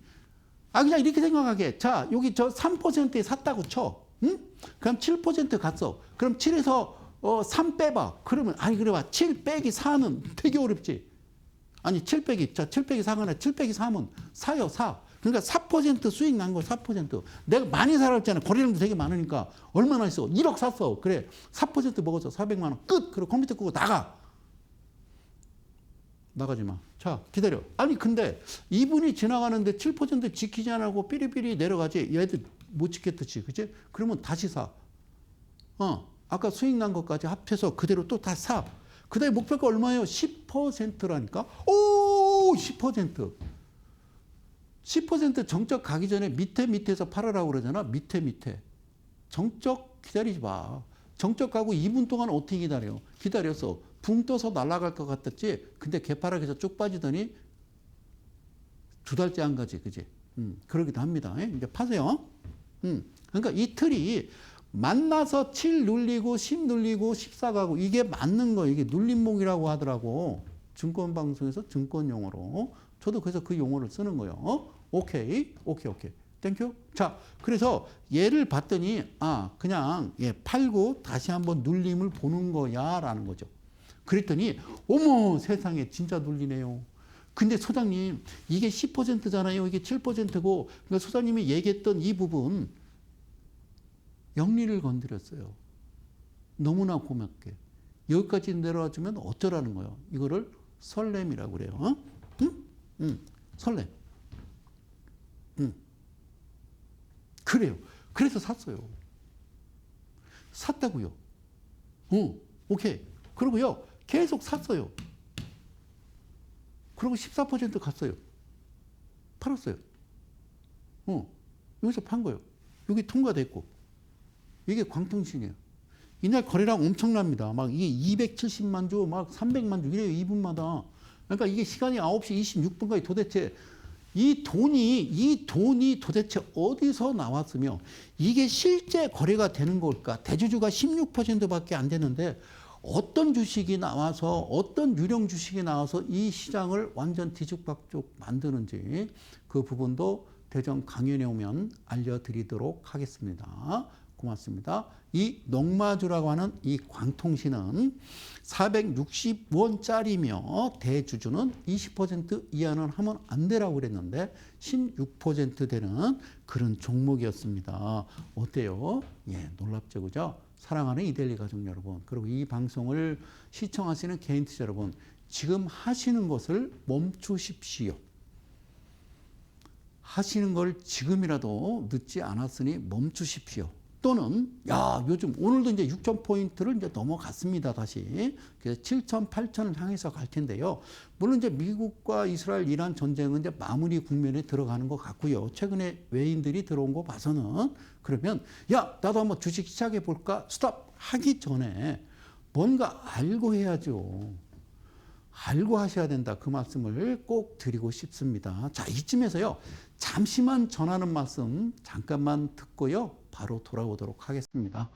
그냥 이렇게 생각하게. 자, 여기 저 3%에 샀다고 쳐. 응? 그럼 7% 갔어. 그럼 7에서 3 빼봐. 그러면, 그래봐. 7 빼기 4는 되게 어렵지. 7 빼기 4거나 7 빼기 3은 4요, 4. 그러니까 4% 수익 난 거 4%. 내가 많이 살았잖아. 거래량도 되게 많으니까. 얼마나 있어? 1억 샀어. 그래. 4% 먹었어. 400만 원. 끝. 그리고 컴퓨터 끄고 나가. 나가지 마. 자, 기다려. 근데 이분이 지나가는데 7% 지키지 않고 삐리삐리 내려가지. 얘들 못 지켰듯이. 그치? 그러면 다시 사. 아까 수익 난 것까지 합해서 그대로 또 다 사. 그 다음에 목표가 얼마예요? 10%라니까? 10%. 10% 정적 가기 전에 밑에서 팔아라고 그러잖아. 밑에. 정적 기다리지 마. 정적 가고 2분 동안 어떻게 기다려? 기다렸어. 붕 떠서 날아갈 것 같았지. 근데 개파락에서 쭉 빠지더니 2달째 안 가지. 그지? 그러기도 합니다. 이제 파세요. 그러니까 이 틀이 만나서 7 눌리고 10 눌리고 14 가고 이게 맞는 거예요. 이게 눌림목이라고 하더라고. 증권방송에서 증권용어로. 저도 그래서 그 용어를 쓰는 거예요. 오케이. 땡큐. 자, 그래서 얘를 봤더니 그냥 팔고 다시 한번 눌림을 보는 거야 라는 거죠. 그랬더니 어머 세상에 진짜 눌리네요. 근데 소장님 이게 10%잖아요. 이게 7%고 그러니까 소장님이 얘기했던 이 부분 영리를 건드렸어요. 너무나 고맙게. 여기까지 내려와주면 어쩌라는 거예요. 이거를 설렘이라고 그래요. 설렘. 그래요. 그래서 샀어요. 샀다고요. 오케이. 그리고요. 계속 샀어요. 그리고 14% 갔어요. 팔았어요. 여기서 판 거예요. 여기 통과됐고. 이게 광통신이에요. 이날 거래량 엄청납니다. 막 이게 270만 주, 막 300만 주 이래요. 2분마다. 그러니까 이게 시간이 9시 26분까지 도대체 이 돈이 도대체 어디서 나왔으며 이게 실제 거래가 되는 걸까? 대주주가 16%밖에 안 되는데 어떤 주식이 나와서 어떤 유령 주식이 나와서 이 시장을 완전 뒤죽박죽 만드는지 그 부분도 대전 강연에 오면 알려드리도록 하겠습니다. 고맙습니다. 이 농마주라고 하는 이 광통신은 460원짜리며 대주주는 20% 이하는 하면 안 되라고 그랬는데 16% 되는 그런 종목이었습니다. 어때요? 놀랍죠, 그죠? 사랑하는 이데일리 가족 여러분, 그리고 이 방송을 시청하시는 개인 투자 여러분, 지금 하시는 것을 멈추십시오. 하시는 걸 지금이라도 늦지 않았으니 멈추십시오. 또는 야 요즘 오늘도 이제 6,000포인트를 이제 넘어갔습니다. 다시. 그래서 7,000, 8,000을 향해서 갈 텐데요. 물론 이제 미국과 이스라엘, 이란 전쟁은 이제 마무리 국면에 들어가는 것 같고요. 최근에 외인들이 들어온 거 봐서는 그러면 야 나도 한번 주식 시작해 볼까? 스톱 하기 전에 뭔가 알고 해야죠. 알고 하셔야 된다. 그 말씀을 꼭 드리고 싶습니다. 자, 이쯤에서요. 잠시만 전하는 말씀 잠깐만 듣고요. 바로 돌아오도록 하겠습니다.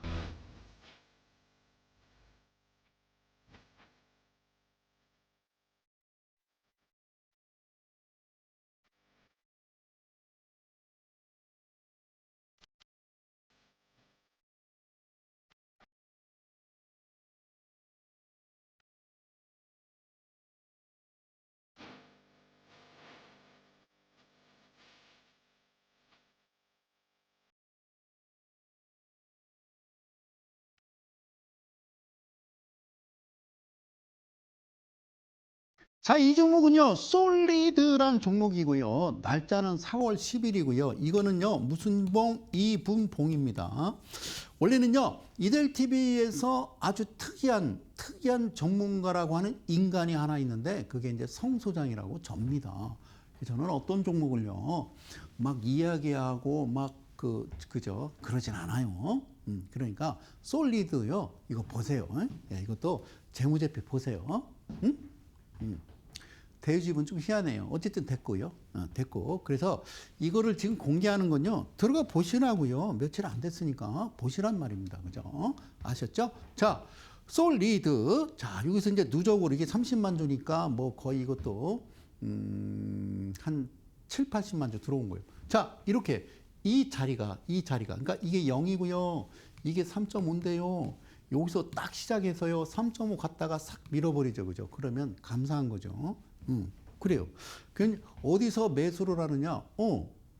자, 이 종목은요, 솔리드라는 종목이고요. 날짜는 4월 10일이고요. 이거는요, 무슨 봉? 이분봉입니다. 원래는요, 이델TV에서 아주 특이한 전문가라고 하는 인간이 하나 있는데, 그게 이제 성 소장이라고 접니다. 저는 어떤 종목을요, 막 이야기하고 그죠? 그러진 않아요. 그러니까, 솔리드요, 이거 보세요. 예, 이것도 재무제표 보세요. 응? 대우집은 좀 희한해요. 어쨌든 됐고요. 됐고. 그래서 이거를 지금 공개하는 건요. 들어가 보시라고요. 며칠 안 됐으니까 보시란 말입니다. 그죠? 아셨죠? 자, 솔리드. 자, 여기서 이제 누적으로 이게 30만 주니까 뭐 거의 이것도 한 7, 80만 주 들어온 거예요. 자, 이렇게 이 자리가 그러니까 이게 0이고요. 이게 3.5인데요. 여기서 딱 시작해서요. 3.5 갔다가 싹 밀어버리죠. 그죠? 그러면 감사한 거죠. 그래요. 어디서 매수를 하느냐?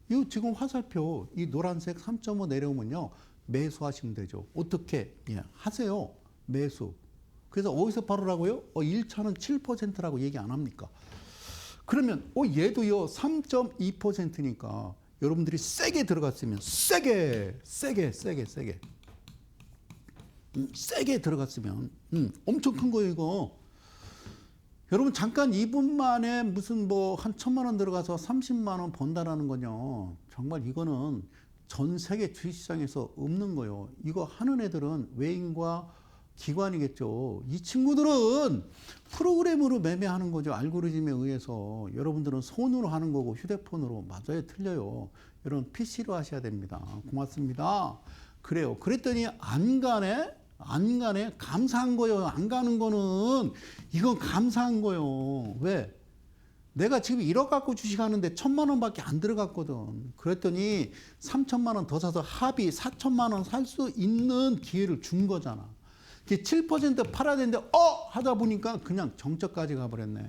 이거 지금 화살표, 이 노란색 3.5 내려오면요. 매수하시면 되죠. 어떻게? 예, 하세요. 매수. 그래서 어디서 바로라고요? 1차는 7%라고 얘기 안 합니까? 그러면, 얘도요. 3.2%니까 여러분들이 세게 들어갔으면, 세게 들어갔으면, 엄청 큰 거예요, 이거. 여러분 잠깐 2분 만에 무슨 뭐 한 1,000만 원 들어가서 30만 원 번다라는 거요. 정말 이거는 전 세계 주식시장에서 없는 거예요. 이거 하는 애들은 외인과 기관이겠죠. 이 친구들은 프로그램으로 매매하는 거죠. 알고리즘에 의해서. 여러분들은 손으로 하는 거고 휴대폰으로. 맞아요. 틀려요. 여러분 PC로 하셔야 됩니다. 고맙습니다. 그래요. 그랬더니 안 가네? 감사한 거예요. 안 가는 거는 이건 감사한 거예요. 왜? 내가 지금 1억 갖고 주식하는데 1,000만 원밖에 안 들어갔거든. 그랬더니 3,000만 원 더 사서 합의 4,000만 원 살 수 있는 기회를 준 거잖아. 7% 팔아야 되는데 하다 보니까 그냥 정적까지 가버렸네.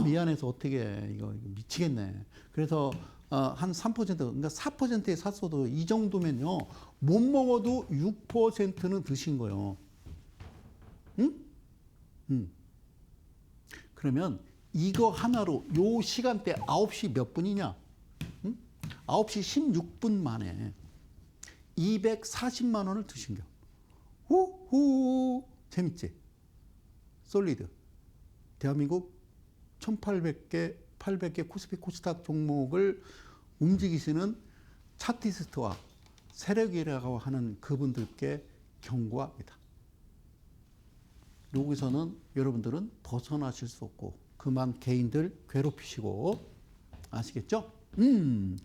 미안해서 어떻게 이거 미치겠네. 그래서 한 3%, 그러니까 4%에 샀어도 이 정도면요. 못 먹어도 6%는 드신 거예요. 응? 그러면 이거 하나로 요 시간대 9시 몇 분이냐? 9시 16분 만에 240만 원을 드신 겨. 후후 재밌지? 솔리드. 대한민국 1800개, 800개 코스피 코스닥 종목을 움직이시는 차티스트와 세력이라고 하는 그분들께 경고합니다. 여기서는 여러분들은 벗어나실 수 없고 그만 개인들 괴롭히시고 아시겠죠?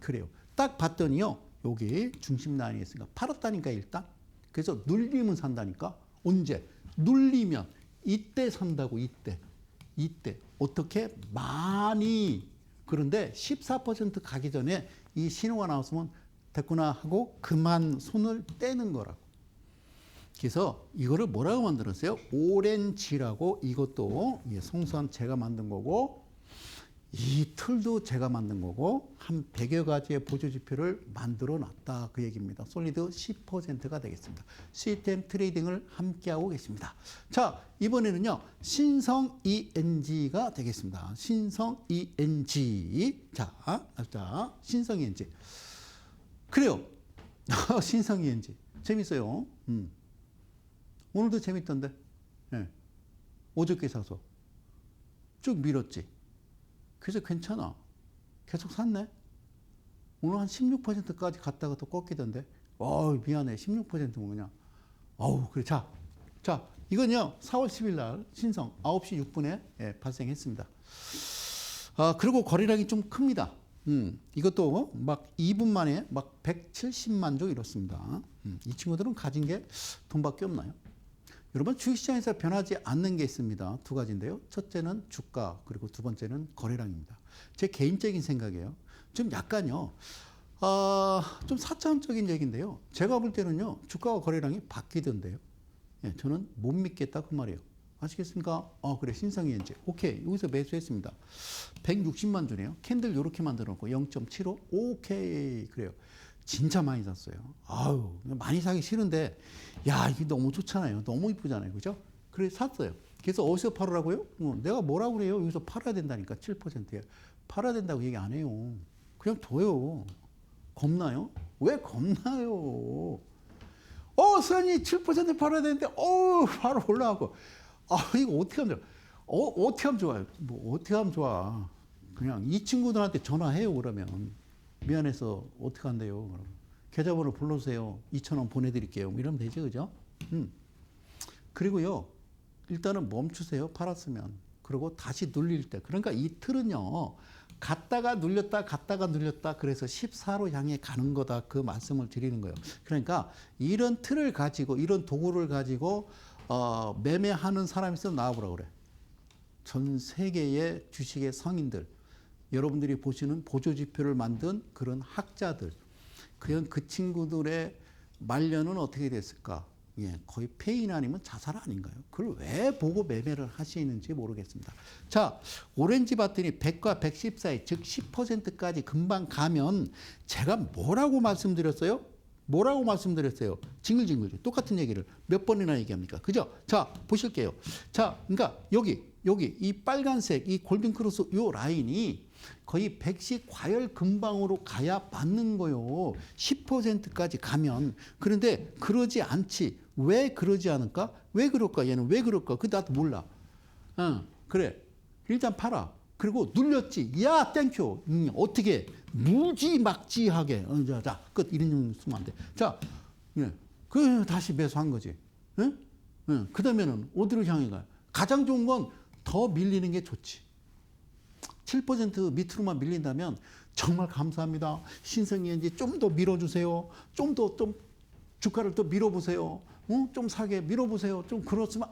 그래요. 딱 봤더니요. 여기 중심 라인이 있으니까 팔았다니까 일단. 그래서 눌리면 산다니까. 언제? 눌리면 이때 산다고 이때. 어떻게? 많이. 그런데 14% 가기 전에 이 신호가 나왔으면 됐구나 하고 그만 손을 떼는 거라고. 그래서 이거를 뭐라고 만들었어요? 오렌지라고. 이것도 성수한 제가 만든 거고 이 틀도 제가 만든 거고 한 100여 가지의 보조지표를 만들어 놨다 그 얘기입니다. 솔리드 10%가 되겠습니다. 시스템 트레이딩을 함께하고 계십니다. 자, 이번에는요. 신성 ENG가 되겠습니다. 신성 ENG. 자, 신성 ENG. 그래요. 신성이엔지. 재밌어요. 오늘도 재밌던데. 예. 어저께 사서. 쭉 밀었지. 그래서 괜찮아. 계속 샀네. 오늘 한 16%까지 갔다가 또 꺾이던데. 미안해. 16%면 그냥. 그래. 자, 이건요. 4월 10일 날 신성 9시 6분에 발생했습니다. 그리고 거래량이 좀 큽니다. 이것도 막 2분 만에 막 170만 조 이렇습니다. 이 친구들은 가진 게 돈밖에 없나요? 여러분 주식시장에서 변하지 않는 게 있습니다. 두 가지인데요. 첫째는 주가, 그리고 두 번째는 거래량입니다. 제 개인적인 생각이에요. 좀 약간요. 좀 사차원적인 얘기인데요. 제가 볼 때는요. 주가와 거래량이 바뀌던데요. 예, 저는 못 믿겠다 그 말이에요. 아시겠습니까? 그래. 신성이엔지. 오케이. 여기서 매수했습니다. 160만 주네요. 캔들 이렇게 만들어 놓고 0.75. 오케이. 그래요. 진짜 많이 샀어요. 많이 사기 싫은데, 야, 이게 너무 좋잖아요. 너무 이쁘잖아요. 그죠? 그래서 샀어요. 그래서 어디서 팔으라고요? 내가 뭐라고 그래요? 여기서 팔아야 된다니까. 7%에. 팔아야 된다고 얘기 안 해요. 그냥 둬요. 겁나요? 왜 겁나요? 수현이 7% 팔아야 되는데, 바로 올라가고. 이거 어떻게 하면 좋아? 어떻게 하면 좋아요? 뭐, 어떻게 하면 좋아? 그냥 이 친구들한테 전화해요, 그러면. 미안해서 어떻게 한대요? 그럼. 계좌번호 불러주세요. 2,000원 보내드릴게요. 이러면 되죠, 그죠? 그리고요, 일단은 멈추세요. 팔았으면. 그리고 다시 눌릴 때. 그러니까 이 틀은요, 갔다가 눌렸다, 갔다가 눌렸다. 그래서 14로 향해 가는 거다. 그 말씀을 드리는 거예요. 그러니까 이런 틀을 가지고, 이런 도구를 가지고, 매매하는 사람이 있으면 나와보라고 그래. 전 세계의 주식의 성인들, 여러분들이 보시는 보조지표를 만든 그런 학자들, 그 친구들의 말년은 어떻게 됐을까? 거의 폐인 아니면 자살 아닌가요? 그걸 왜 보고 매매를 하시는지 모르겠습니다. 자, 오렌지 봤더니 100과 110 사이, 즉 10%까지 금방 가면 제가 뭐라고 말씀드렸어요? 징글징글. 똑같은 얘기를 몇 번이나 얘기합니까? 그죠? 자, 보실게요. 자, 그러니까 여기 이 빨간색 이 골든크로스 요 라인이 거의 100시 과열 근방으로 가야 맞는 거요. 10%까지 가면. 그런데 그러지 않지. 왜 그러지 않을까? 왜 그럴까? 얘는 왜 그럴까? 나도 몰라. 그래. 일단 팔아. 그리고 눌렸지. 야, 땡큐. 어떻게? 무지막지하게. 자, 끝. 이런 용 쓰면 안 돼. 자, 다시 매수한 거지. 그 다음에는 어디로 향해 가요? 가장 좋은 건 더 밀리는 게 좋지. 7% 밑으로만 밀린다면 정말 감사합니다. 신성이엔지 좀 더 밀어주세요. 좀 주가를 더 밀어보세요. 좀 사게 밀어보세요. 좀 그렇지만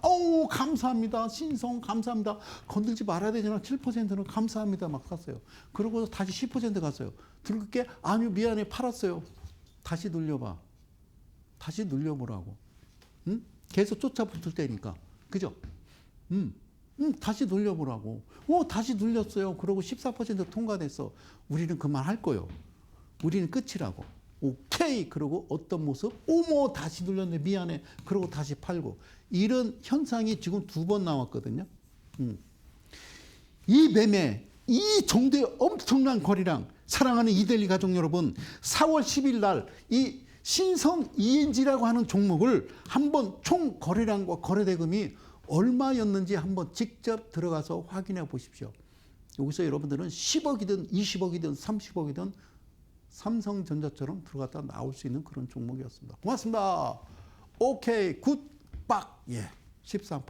감사합니다. 신성 감사합니다. 건들지 말아야 되잖아. 7%는 감사합니다. 막 샀어요. 그러고 다시 10% 갔어요. 들게 아니요 미안해 팔았어요. 다시 눌려봐. 다시 눌려보라고. 계속 쫓아붙을 때니까. 그죠? 다시 눌려보라고. 다시 눌렸어요. 그러고 14% 통과됐어. 우리는 그만할 거요. 우리는 끝이라고. 오케이. 그러고 어떤 모습? 다시 눌렸네. 미안해. 그러고 다시 팔고. 이런 현상이 지금 2번 나왔거든요. 이 매매, 이 정도의 엄청난 거래량, 사랑하는 이데일리 가족 여러분, 4월 10일 날 이 신성 ENG라고 하는 종목을 한번 총 거래량과 거래대금이 얼마였는지 한번 직접 들어가서 확인해 보십시오. 여기서 여러분들은 10억이든 20억이든 30억이든 삼성전자처럼 들어갔다 나올 수 있는 그런 종목이었습니다. 고맙습니다. 오케이, 굿, 빡, 13%.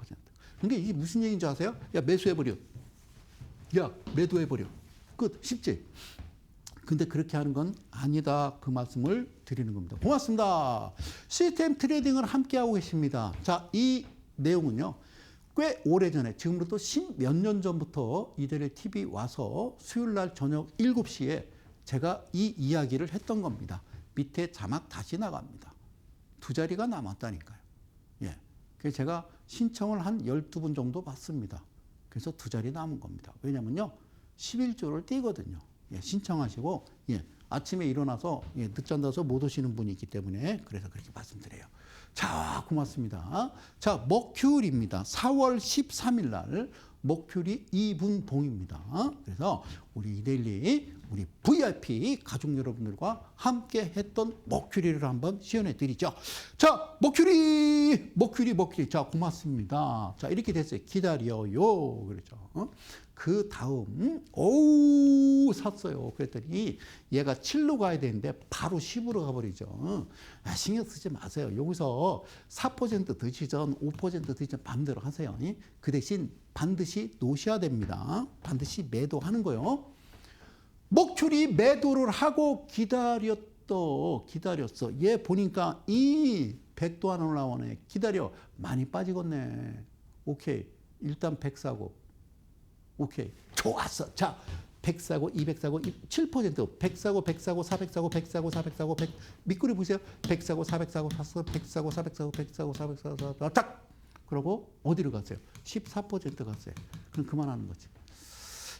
근데 이게 무슨 얘기인지 아세요? 야, 매수해버려. 야, 매도해버려. 끝, 쉽지? 근데 그렇게 하는 건 아니다. 그 말씀을 드리는 겁니다. 고맙습니다. 시스템 트레이딩을 함께하고 계십니다. 자, 이 내용은요. 꽤 오래전에 지금부터 10몇 년 전부터 이데일리 TV 와서 수요일 날 저녁 7시에 제가 이 이야기를 했던 겁니다. 밑에 자막 다시 나갑니다. 2자리가 남았다니까요. 그래서 제가 신청을 한 12분 정도 받습니다. 그래서 2자리 남은 겁니다. 왜냐면요. 11조를 띄거든요. 신청하시고 아침에 일어나서 늦잠 자서 못 오시는 분이 있기 때문에 그래서 그렇게 말씀드려요. 자, 고맙습니다. 자, 목요일입니다. 4월 13일 날 목요일이 2분 봉입니다. 그래서 우리 이데일리 우리 VIP 가족 여러분들과 함께 했던 머큐리를 한번 시연해 드리죠. 자, 머큐리. 자, 고맙습니다. 자, 이렇게 됐어요. 기다려요. 그렇죠. 그 다음, 샀어요. 그랬더니 얘가 7로 가야 되는데 바로 10으로 가버리죠. 신경 쓰지 마세요. 여기서 4% 드시던 5% 드시던 마음대로 하세요. 그 대신 반드시 놓으셔야 됩니다. 반드시 매도하는 거요. 머큐리 매도를 하고 기다렸어. 얘 보니까 이 100도 안 올라오네. 기다려. 많이 빠지겠네. 오케이. 일단 100 사고. 오케이. 좋았어. 자, 100 사고, 200 사고, 7%. 100 사고, 100 사고, 400 사고, 100 사고, 400 사고, 100. 밑구리 보세요. 100 사고, 400 사고, 100 사고, 400 사고, 100 사고, 400 사고, 딱! 그러고 어디로 갔어요? 14% 갔어요. 그럼 그만하는 거지.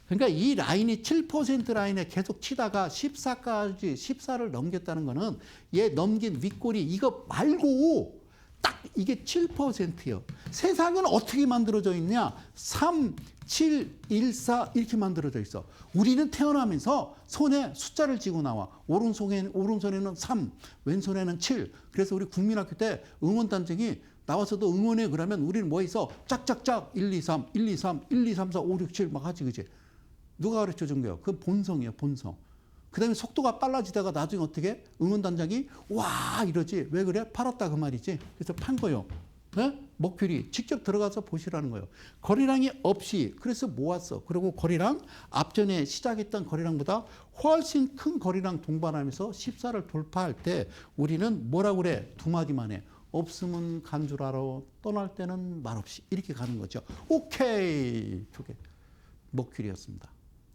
그러니까 이 라인이 7% 라인에 계속 치다가 14까지 14를 넘겼다는 거는 얘 넘긴 윗골이 이거 말고 딱 이게 7%예요. 세상은 어떻게 만들어져 있냐? 3, 7, 1, 4 이렇게 만들어져 있어. 우리는 태어나면서 손에 숫자를 쥐고 나와. 오른손에는 3, 왼손에는 7. 그래서 우리 국민학교 때 응원단장이 나와서도 응원해 그러면 우리는 뭐 있어? 짝짝짝 1, 2, 3, 1, 2, 3, 1, 2, 3, 4, 5, 6, 7 막 하지 그지? 누가 가르쳐 준 거예요? 그 본성이에요, 본성. 그 다음에 속도가 빨라지다가 나중에 어떻게? 응원단장이 와 이러지. 왜 그래? 팔았다 그 말이지. 그래서 판 거예요. 네? 머큐리 직접 들어가서 보시라는 거예요. 거래량이 없이 그래서 모았어. 그리고 거래량 앞전에 시작했던 거래량보다 훨씬 큰 거래량 동반하면서 14를 돌파할 때 우리는 뭐라고 그래? 두 마디만 해. 없으면 간 줄 알아. 떠날 때는 말없이 이렇게 가는 거죠. 오케이. 저게 머큐리였습니다.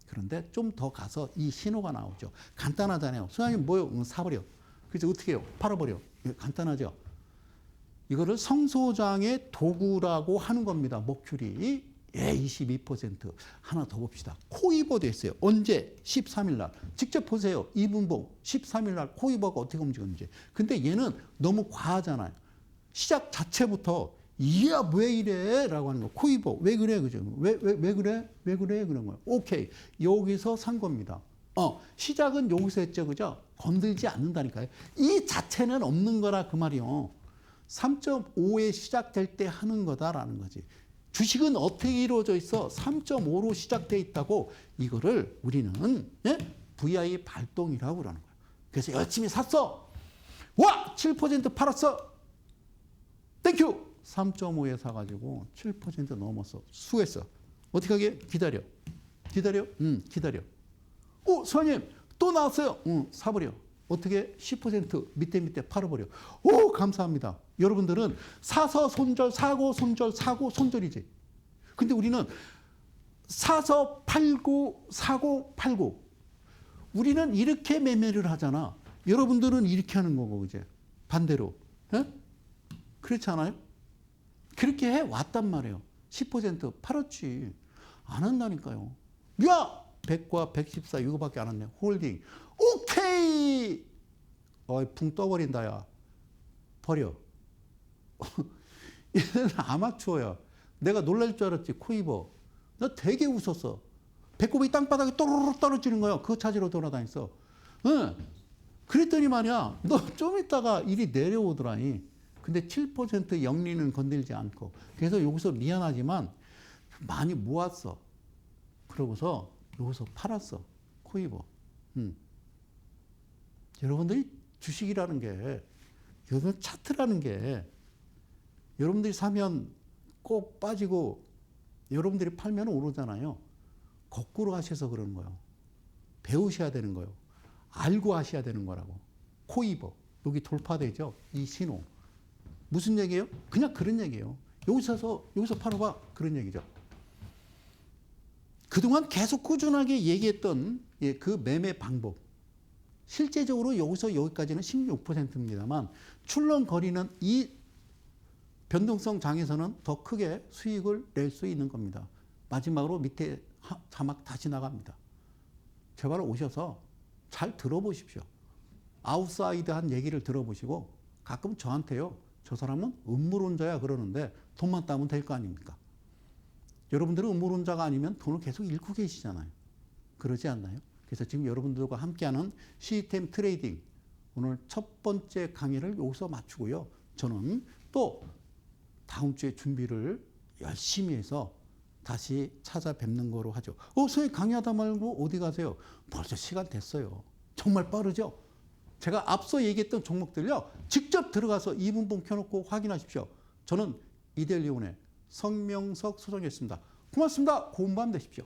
그런데 좀 더 가서 이 신호가 나오죠. 간단하잖아요. 소장님 뭐요? 사버려. 그래서 어떻게 해요? 팔아버려. 간단하죠. 이거를 성소장의 도구라고 하는 겁니다. 머큐리. 예, 22%. 하나 더 봅시다. 코이버도 했어요. 언제? 13일 날. 직접 보세요. 이분봉 13일 날 코이버가 어떻게 움직였는지. 근데 얘는 너무 과하잖아요. 시작 자체부터 이야 왜 이래? 라고 하는 거. 코이버 왜 그래? 그죠? 왜 그래? 왜 그래? 그런 거예요. 오케이. 여기서 산 겁니다. 시작은 여기서 했죠. 그죠? 건들지 않는다니까요. 이 자체는 없는 거라 그 말이요. 3.5에 시작될 때 하는 거다라는 거지. 주식은 어떻게 이루어져 있어? 3.5로 시작돼 있다고 이거를 우리는 예? VI 발동이라고 그러는 거예요. 그래서 열심히 샀어. 와! 7% 팔았어. 땡큐. 3.5에 사가지고 7% 넘었어. 수했어. 어떻게 하게? 기다려. 기다려. 소장님 또 나왔어요. 사버려. 어떻게? 10% 밑에 팔아버려. 오, 감사합니다. 여러분들은 사서 손절, 사고 손절, 사고 손절이지. 근데 우리는 사서 팔고, 사고 팔고. 우리는 이렇게 매매를 하잖아. 여러분들은 이렇게 하는 거고, 이제. 반대로. 에? 그렇지 않아요? 그렇게 해 왔단 말이에요. 10% 팔았지. 안 한다니까요. 야! 100과 114 이거밖에 안 왔네. 홀딩. 오케이! 붕 떠버린다, 야. 버려. 얘는 아마추어야. 내가 놀랄 줄 알았지, 코이버. 나 되게 웃었어. 배꼽이 땅바닥에 또르르 떨어지는 거야. 그거 찾으러 돌아다녔어. 응. 그랬더니 말이야, 너 좀 있다가 일이 내려오더라니. 근데 7% 영리는 건들지 않고. 그래서 여기서 미안하지만 많이 모았어. 그러고서 여기서 팔았어. 코이버. 여러분들이 주식이라는 게, 여러분 차트라는 게, 여러분들이 사면 꼭 빠지고, 여러분들이 팔면 오르잖아요. 거꾸로 하셔서 그러는 거예요. 배우셔야 되는 거예요. 알고 하셔야 되는 거라고. 코이버. 여기 돌파되죠? 이 신호. 무슨 얘기예요? 그냥 그런 얘기예요. 여기서 팔아봐. 그런 얘기죠. 그동안 계속 꾸준하게 얘기했던 그 매매 방법. 실제적으로 여기서 여기까지는 16%입니다만 출렁거리는 이 변동성 장에서는 더 크게 수익을 낼 수 있는 겁니다. 마지막으로 밑에 자막 다시 나갑니다. 제발 오셔서 잘 들어보십시오. 아웃사이드한 얘기를 들어보시고 가끔 저한테요. 저 사람은 음모론자야 그러는데 돈만 따면 될 거 아닙니까? 여러분들은 음모론자가 아니면 돈을 계속 잃고 계시잖아요. 그러지 않나요? 그래서 지금 여러분들과 함께하는 시스템 트레이딩 오늘 첫 번째 강의를 여기서 마치고요. 저는 또 다음 주에 준비를 열심히 해서 다시 찾아뵙는 거로 하죠. 선생님 강의하다 말고 어디 가세요? 벌써 시간 됐어요. 정말 빠르죠? 제가 앞서 얘기했던 종목들요. 직접 들어가서 이분봉 켜놓고 확인하십시오. 저는 이데일리온의 성명석 소장이었습니다. 고맙습니다. 고운 밤 되십시오.